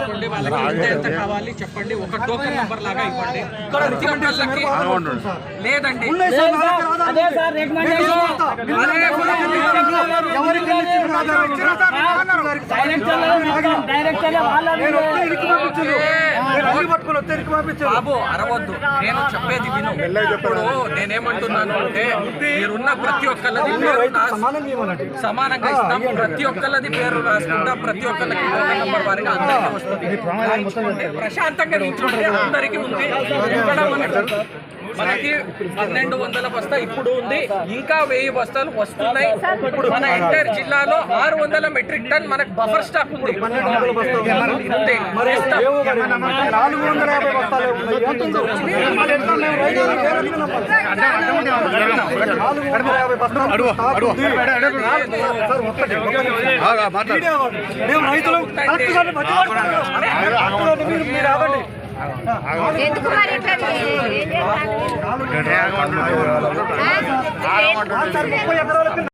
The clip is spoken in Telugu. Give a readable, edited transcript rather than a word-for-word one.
తీసుకోండి, వాళ్ళకి ఎంత కావాలి చెప్పండి, ఒక టోకెన్ నెంబర్ లాగా ఇవ్వండి. లేదండి బాబు అరవద్దు, నేను చెప్పేది విను. ఇప్పుడు నేనేమంటున్నాను అంటే మీరున్న ప్రతి ఒక్కళ్ళది పేరు సమానంగా ఇస్తాం, ప్రతి ఒక్కళ్ళది పేరు రాసుకుంటాం, ప్రతి ఒక్కళ్ళకి నెంబర్ వారిగా అందరికీ వస్తుంది. ప్రశాంతంగా నిల్చుంటే అందరికీ ఉంది. మనకి 1200 బస్తా ఇప్పుడు ఉంది, ఇంకా 1000 బస్తాలు వస్తున్నాయి. మన ఎంటైర్ జిల్లాలో 600 మెట్రిక్ టన్ మనకు బఫర్ స్టాక్ ఉంది. ఎందుకు మరి ఇట్లా